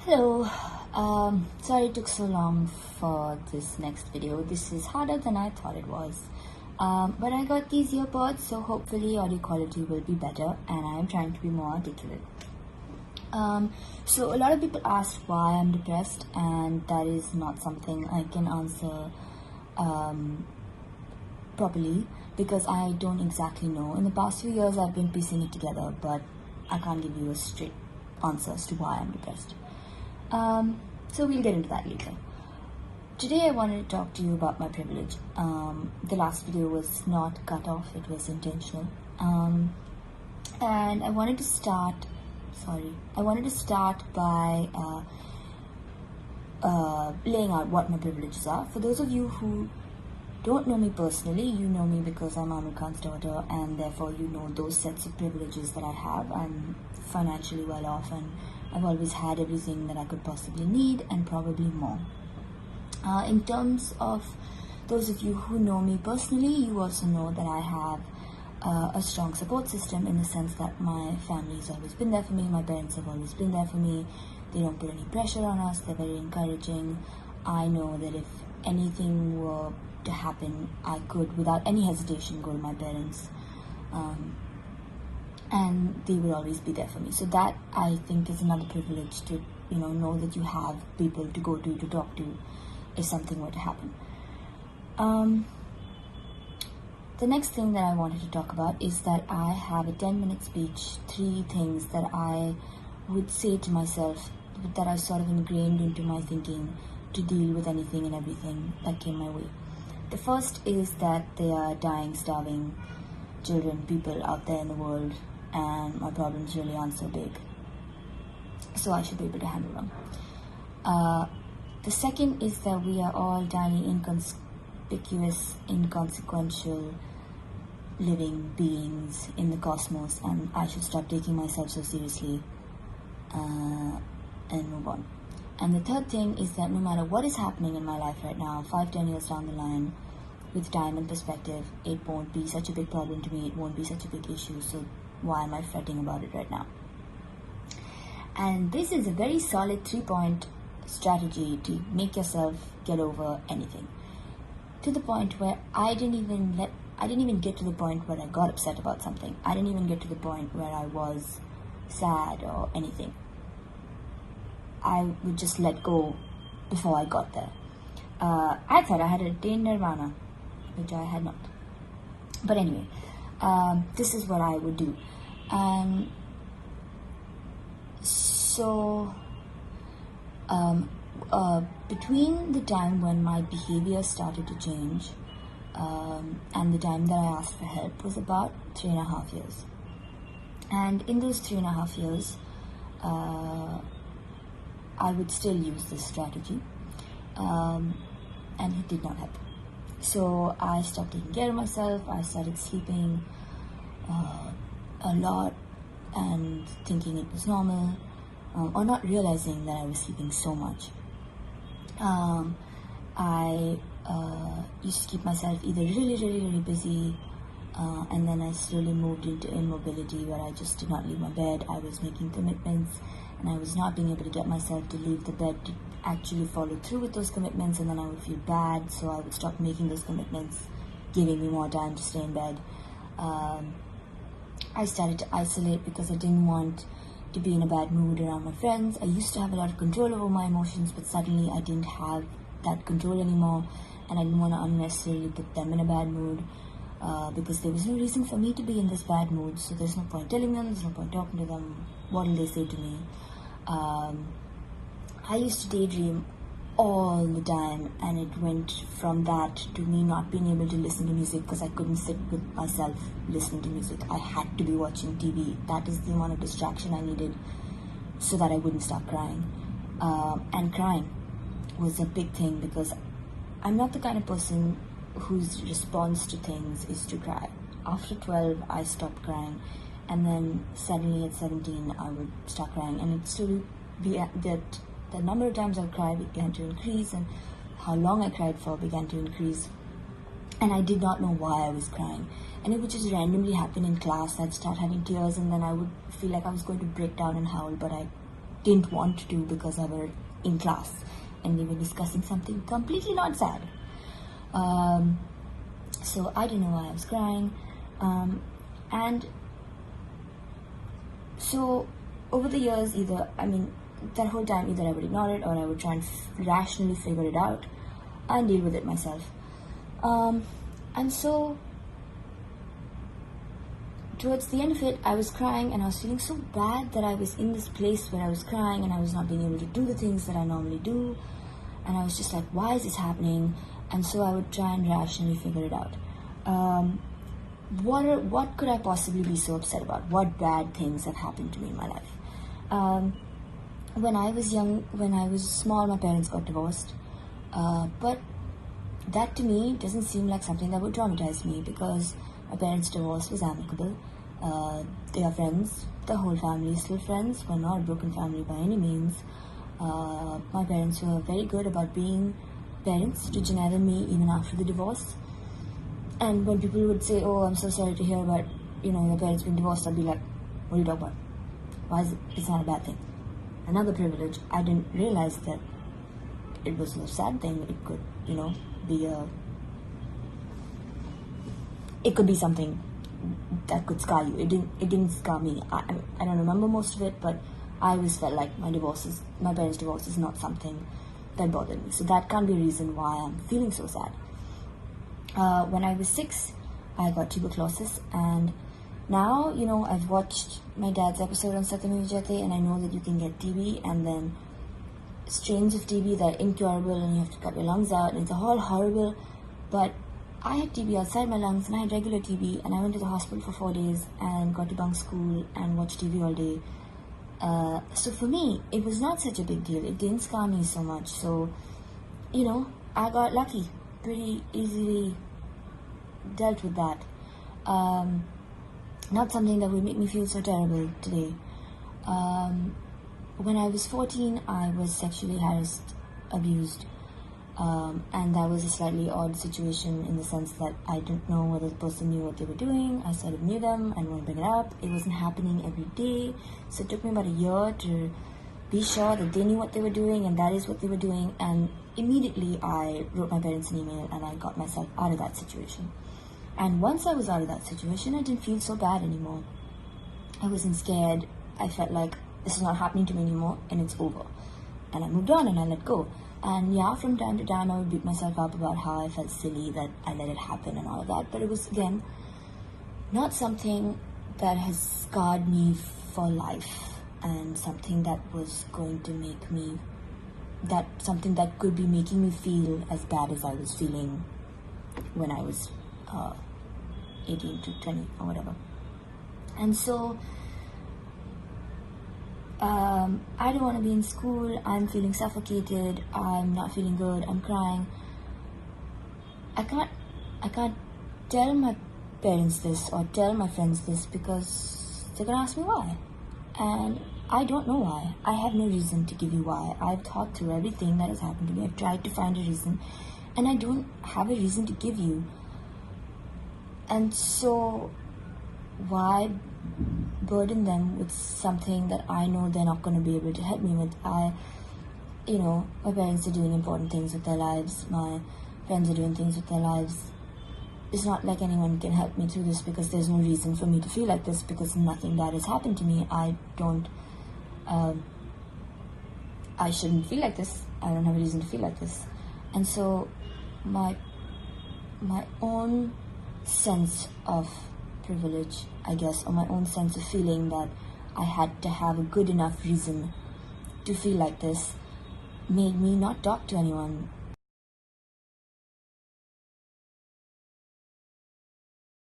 Hello, sorry it took so long for this next video. This is harder than I thought it was. But I got these earpods, so hopefully audio quality will be better, and I am trying to be more articulate. So a lot of people ask why I'm depressed, and that is not something I can answer properly because I don't exactly know. In the past few years I've been piecing it together, but I can't give you a straight answer as to why I'm depressed. So we'll get into that later. Today I wanted to talk to you about my privilege. The last video was not cut off, it was intentional. And I wanted to start by laying out what my privileges are. For those of you who don't know me personally, you know me because I'm Aamir Khan's daughter, and therefore you know those sets of privileges that I have. I'm financially well off, and I've always had everything that I could possibly need and probably more. In terms of those of you who know me personally, you also know that I have a strong support system, in the sense that my family has always been there for me, my parents have always been there for me. They don't put any pressure on us, they're very encouraging. I know that if anything were to happen, I could without any hesitation go to my parents, and they will always be there for me. So that, I think, is another privilege, to know that you have people to go to talk to if something were to happen. The next thing that I wanted to talk about is that I have a 10-minute speech, 3 things that I would say to myself that I sort of ingrained into my thinking to deal with anything and everything that came my way. The first is that there are dying, starving children, people out there in the world, and my problems really aren't so big, so I should be able to handle them. The second is that we are all tiny, inconspicuous, inconsequential living beings in the cosmos, and I should stop taking myself so seriously and move on. And the third thing is that no matter what is happening in my life right now, 5-10 years down the line, with time and perspective, it won't be such a big problem to me, it won't be such a big issue, so why am I fretting about it right now? And this is a very solid 3-point strategy to make yourself get over anything, to the point where I didn't even get to the point where I got upset about something. I didn't even get to the point where I was sad or anything. I would just let go before I got there. I thought I had attained nirvana, which I had not. But anyway, this is what I would do. So between the time when my behavior started to change and the time that I asked for help was about 3.5 years. And in those 3.5 years, I would still use this strategy, and it did not help. So I stopped taking care of myself. I started sleeping a lot and thinking it was normal, or not realizing that I was sleeping so much. I used to keep myself either really busy, and then I slowly moved into immobility, where I just did not leave my bed. I was making commitments, and I was not being able to get myself to leave the bed to actually follow through with those commitments, and then I would feel bad, so I would stop making those commitments, giving me more time to stay in bed. I started to isolate because I didn't want to be in a bad mood around my friends. I used to have a lot of control over my emotions, but suddenly I didn't have that control anymore, and I didn't want to unnecessarily put them in a bad mood, because there was no reason for me to be in this bad mood, so there's no point telling them, there's no point talking to them. What will they say to me? I used to daydream all the time, and it went from that to me not being able to listen to music because I couldn't sit with myself listening to music. I had to be watching TV. That is the amount of distraction I needed so that I wouldn't start crying. And crying was a big thing because I'm not the kind of person whose response to things is to cry. After 12, I stopped crying, and then suddenly at 17, I would start crying, and it still be that the number of times I cried began to increase, and how long I cried for began to increase, and I did not know why I was crying. And it would just randomly happen in class. I'd start having tears, and then I would feel like I was going to break down and howl, but I didn't want to do because I were in class and we were discussing something completely not sad. So I didn't know why I was crying. And so over the years, that whole time, either I would ignore it or I would try and rationally figure it out and deal with it myself. And so towards the end of it, I was crying and I was feeling so bad that I was in this place where I was crying and I was not being able to do the things that I normally do. And I was just like, why is this happening? And so I would try and rationally figure it out. What could I possibly be so upset about? What bad things have happened to me in my life? When I was young, when I was small, my parents got divorced. But that to me doesn't seem like something that would traumatize me, because my parents' divorce was amicable. They are friends. The whole family is still friends. We're not a broken family by any means. My parents were very good about being parents to Janelle and me even after the divorce. And when people would say, oh, I'm so sorry to hear about, your parents being divorced, I'd be like, what are you talking about? Why is it? It's not a bad thing. Another privilege, I didn't realize that it was no sad thing. It could, it could be something that could scar you. It didn't scar me. I don't remember most of it, but I always felt like my parents' divorce is not something that bothered me. So that can't be a reason why I'm feeling so sad. When I was 6, I got tuberculosis, and now, I've watched my dad's episode on Moviez, and I know that you can get TB, and then strains of TB that are incurable, and you have to cut your lungs out, and it's all horrible. But I had TB outside my lungs, and I had regular TB, and I went to the hospital for 4 days, and got to bunk school, and watched TV all day. So for me, it was not such a big deal. It didn't scar me so much. So, I got lucky. Pretty easily dealt with that. Not something that would make me feel so terrible today. When I was 14, I was sexually harassed, abused, and that was a slightly odd situation in the sense that I didn't know whether the person knew what they were doing. I sort of knew them, I didn't want to bring it up. It wasn't happening every day, so it took me about a year to be sure that they knew what they were doing, and that is what they were doing. And immediately I wrote my parents an email and I got myself out of that situation. And once I was out of that situation, I didn't feel so bad anymore. I wasn't scared. I felt like this is not happening to me anymore and it's over. And I moved on and I let go. And yeah, from time to time I would beat myself up about how I felt silly that I let it happen and all of that. But it was, again, not something that has scarred me for life, and something that was going to make me, something that could be making me feel as bad as I was feeling when I was 18 to 20 or whatever. And so I don't want to be in school. I'm feeling suffocated. I'm not feeling good. I'm crying. I can't tell my parents this or tell my friends this, because they're gonna ask me why, and I don't know why. I have no reason to give you why. I've thought through everything that has happened to me. I've tried to find a reason, and I don't have a reason to give you. And so why burden them with something that I know they're not going to be able to help me with? My parents are doing important things with their lives. My friends are doing things with their lives. It's not like anyone can help me through this, because there's no reason for me to feel like this, because nothing bad has happened to me. I shouldn't feel like this. I don't have a reason to feel like this. And so my own sense of privilege, I guess, or my own sense of feeling that I had to have a good enough reason to feel like this, made me not talk to anyone